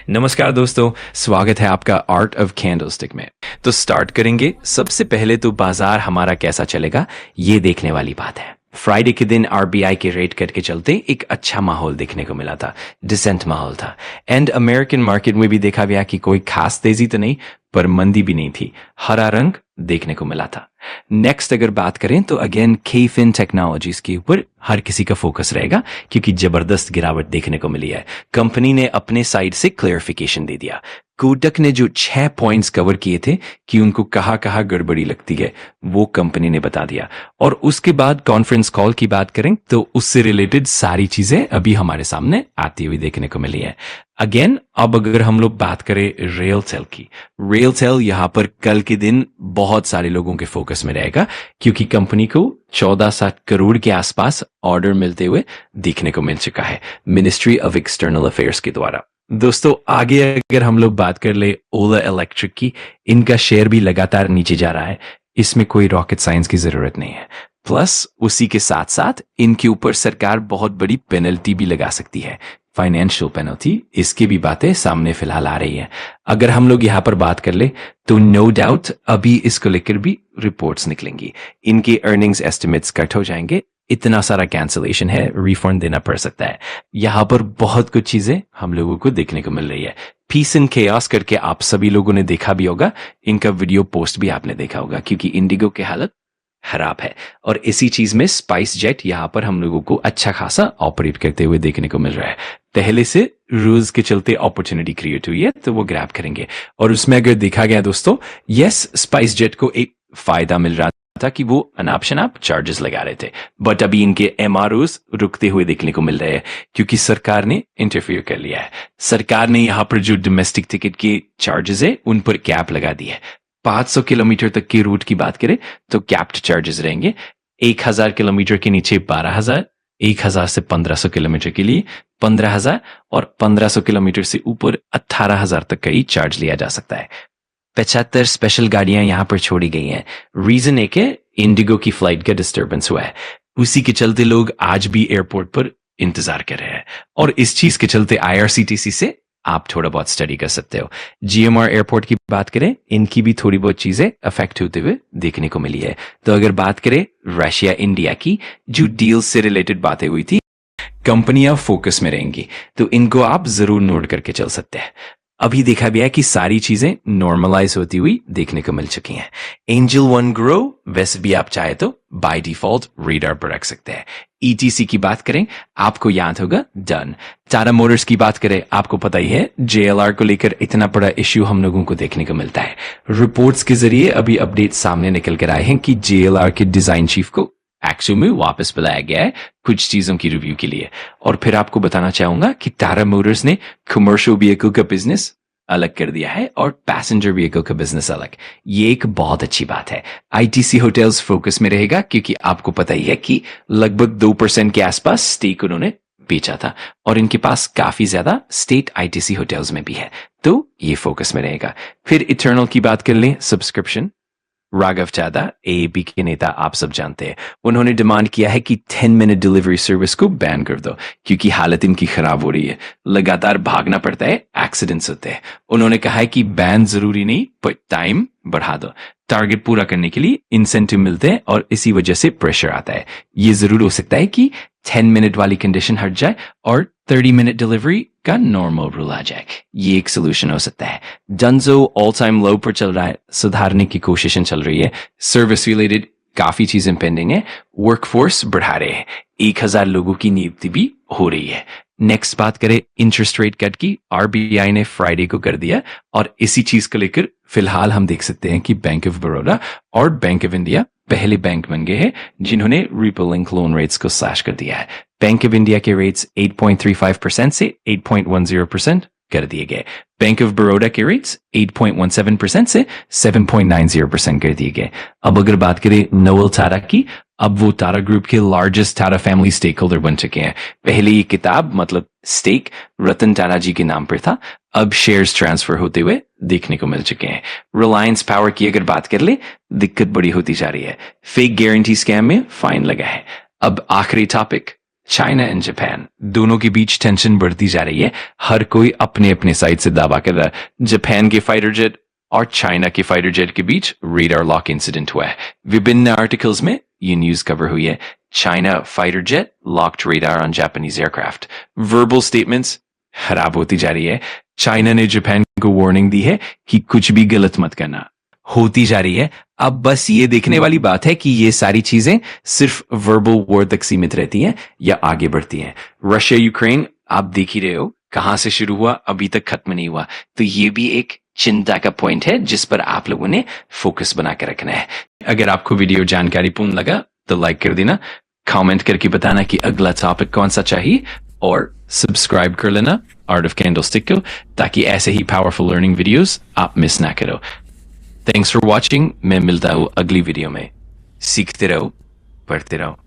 नमस्कार दोस्तों, स्वागत है आपका आर्ट ऑफ कैंडलस्टिक में। तो स्टार्ट करेंगे। सबसे पहले तो बाजार हमारा कैसा चलेगा ये देखने वाली बात है। फ्राइडे के दिन आरबीआई के रेट कट के चलते एक अच्छा माहौल देखने को मिला था, डिसेंट माहौल था। एंड अमेरिकन मार्केट में भी देखा गया कि कोई खास तेजी तो नहीं पर मंदी भी नहीं थी, हरा रंग देखने को मिला था। नेक्स्ट अगर बात करें तो अगेन केफिन टेक्नोलॉजीज के ऊपर हर किसी का फोकस रहेगा क्योंकि जबरदस्त गिरावट देखने को मिली है। कंपनी ने अपने साइड से क्लेरिफिकेशन दे दिया। कोटक ने जो 6 पॉइंट्स कवर किए थे कि उनको कहाँ कहाँ गड़बड़ी लगती है वो कंपनी ने बता दिया। और उसके बाद कॉन्फ्रेंस कॉल की बात करें तो उससे रिलेटेड सारी चीजें अभी हमारे सामने आती हुई देखने को मिली है। अगेन अब अगर हम लोग बात करें रेलटेल की, रेलटेल यहाँ पर कल के दिन बहुत सारे लोगों के फोकस में रहेगा क्योंकि कंपनी को 14-7 करोड़ के आसपास ऑर्डर मिलते हुए देखने को मिल चुका है मिनिस्ट्री ऑफ एक्सटर्नल अफेयर्स के द्वारा। दोस्तों आगे अगर हम लोग बात कर ले ओला इलेक्ट्रिक की, इनका शेयर भी लगातार नीचे जा रहा है। इसमें कोई रॉकेट साइंस की जरूरत नहीं है। प्लस उसी के साथ साथ इनके ऊपर सरकार बहुत बड़ी पेनल्टी भी लगा सकती है, फाइनेंशियल पेनल्टी। इसकी भी बातें सामने फिलहाल आ रही है। अगर हम लोग यहाँ पर बात कर ले तो नो डाउट अभी इसको लेकर भी रिपोर्ट्स निकलेंगी, इनके अर्निंग्स एस्टिमेट्स कट हो जाएंगे, इतना सारा कैंसलेशन है, रिफंड देना पड़ सकता है। यहाँ पर बहुत कुछ चीजें हम लोगों को देखने को मिल रही है। पीस एंड केओस करके आप सभी लोगों ने देखा भी होगा, इनका वीडियो पोस्ट भी आपने देखा होगा क्योंकि इंडिगो की हालत खराब है। और इसी चीज में स्पाइस जेट यहाँ पर हम लोगों को अच्छा खासा ऑपरेट करते हुए देखने को मिल रहा है। पहले से रूल्स के चलते अपॉर्चुनिटी क्रिएट हुई है तो वो ग्रैब करेंगे। और उसमें अगर देखा गया दोस्तों, यस स्पाइस जेट को एक फायदा मिल रहा था कि वो अनाप शनाप चार्जेस लगा रहे थे, बट अभी इनके एमआरओस रुकते हुए देखने को मिल रहे हैं क्योंकि सरकार ने इंटरफियर कर लिया है। सरकार ने यहाँ पर जो डोमेस्टिक टिकट के चार्जेस है उन पर कैप लगा दी है। 500 किलोमीटर तक के रूट की बात करें तो कैप्ड चार्जेस रहेंगे। 1000 किलोमीटर के नीचे 12,000, 1000 से 1500 किलोमीटर के लिए 15,000 और 1500 किलोमीटर से ऊपर 18,000 तक का ही चार्ज लिया जा सकता है। 75 स्पेशल गाड़ियां यहां पर छोड़ी गई हैं। रीजन एक है इंडिगो की फ्लाइट का डिस्टर्बेंस हुआ है, उसी के चलते लोग आज भी एयरपोर्ट पर इंतजार कर रहे हैं। और इस चीज के चलते आईआरसीटीसी से आप थोड़ा बहुत स्टडी कर सकते हो। जीएमआर एयरपोर्ट की बात करें, इनकी भी थोड़ी बहुत चीजें अफेक्ट होते हुए देखने को मिली है। तो अगर बात करें रशिया इंडिया की, जो डील से रिलेटेड बातें हुई थी, कंपनियां फोकस में रहेंगी तो इनको आप जरूर नोट करके चल सकते हैं। अभी देखा गया है कि सारी चीजें नॉर्मलाइज होती हुई देखने को मिल चुकी हैं। एंजल वन ग्रो वैसे भी आप चाहे तो बाय डिफॉल्ट रेडर पर रख सकते हैं। ईटीसी की बात करें, आपको याद होगा डन। टाटा मोटर्स की बात करें, आपको पता ही है जेएलआर को लेकर इतना बड़ा इश्यू हम लोगों को देखने को मिलता है। रिपोर्ट्स के जरिए अभी अपडेट सामने निकल कर आए हैं कि जेएलआर के डिजाइन चीफ को एक्चुअल में वापस बुलाया गया है कुछ चीजों की रिव्यू के लिए। और फिर आपको बताना चाहूंगा कि टाटा मोटर्स ने कमर्शियल व्हीकल का बिजनेस अलग कर दिया है और पैसेंजर व्हीकल का बिजनेस अलग। ये एक बहुत अच्छी बात है। आईटीसी होटल्स फोकस में रहेगा क्योंकि आपको पता ही है कि लगभग 2% के आसपास स्टेक उन्होंने बेचा था और इनके पास काफी ज्यादा स्टेट आईटीसी होटल्स में भी है, तो ये फोकस में रहेगा। फिर इटर्नल की बात कर लें, सब्सक्रिप्शन। राघव चादा एएपी के नेता आप सब जानते हैं, उन्होंने डिमांड किया है कि 10 मिनट डिलीवरी सर्विस को बैन कर दो क्योंकि हालत इनकी खराब हो रही है, लगातार भागना पड़ता है, एक्सीडेंट्स होते हैं। उन्होंने कहा है कि बैन जरूरी नहीं पर टाइम बढ़ा दो, टारगेट पूरा करने के लिए इंसेंटिव मिलते हैं और इसी वजह से प्रेशर आता है। ये जरूर हो सकता है कि 10 मिनट वाली कंडीशन हट जाए और 30 मिनट डिलीवरी का नॉर्मल रूल आ जाए। ये एक सोल्यूशन हो सकता है। डंजो ऑल टाइम लो पर चल रहा है, सुधारने की कोशिशें चल रही है। सर्विस रिलेटेड काफी चीजें पेंडिंग है, वर्कफोर्स बढ़ा रहे हैं, 1000 लोगों की नियुक्ति भी हो रही है। नेक्स्ट बात करें इंटरेस्ट रेट कट की, आरबीआई ने फ्राइडे को कर दिया और इसी चीज को लेकर फिलहाल हम देख सकते हैं कि बैंक ऑफ बड़ौदा और बैंक ऑफ इंडिया पहले बैंक बन गए हैं जिन्होंने रिपो लिंक लोन रेट्स को स्लैश कर दिया है। बैंक ऑफ इंडिया के रेट्स 8.35% से 8.10% कर दिए गए। बैंक ऑफ बड़ौदा के रेट्स 8.17% से 7.90% कर दिए गए। अब अगर बात करें नोएल टाटा की, अब वो टाटा ग्रुप के largest Tata family stakeholder बन चुके हैं। पहले ये किताब मतलब स्टेक रतन टाटा जी के नाम पर था, अब शेयर्स ट्रांसफर होते हुए देखने को मिल चुके हैं। रिलायंस पावर की अगर बात कर ले, दिक्कत बड़ी होती जा रही है। फेक गारंटी स्कैम में फाइन लगा है। अब आखिरी टॉपिक चाइना एंड जापान दोनों के बीच टेंशन बढ़ती जा रही है। हर कोई अपने अपने साइड से दावा कर रहा है। जापान के फाइटर जेट और चाइना के फाइटर जेट के बीच रेडार लॉक इंसिडेंट हुआ है। विभिन्न आर्टिकल्स में ये न्यूज कवर हुई है। China fighter jet locked radar on Japanese aircraft. Verbal statements खराब होती जा रही है। चाइना ने जापान को वार्निंग दी है कि कुछ भी गलत मत करना। होती जा रही है। अब बस ये देखने वाली बात है कि ये सारी चीजें सिर्फ वर्बल वॉर तक सीमित रहती हैं या आगे बढ़ती हैं। रशिया यूक्रेन आप देख ही रहे हो कहां से शुरू हुआ, अभी तक खत्म नहीं हुआ। तो ये भी एक चिंता का पॉइंट है जिस पर आप लोगों ने फोकस बना के रखना है। अगर आपको वीडियो जानकारीपूर्ण लगा तो लाइक कर देना, कमेंट करके बताना कि अगला टॉपिक कौन सा चाहिए और सब्सक्राइब कर लेना आर्ट ऑफ कैंडलस्टिक को, ताकि ऐसे ही पावरफुल लर्निंग वीडियोस आप मिस ना करो। Thanks for watching. मैं मिलता हूं अगली वीडियो में। सीखते रहो, पढ़ते रहो।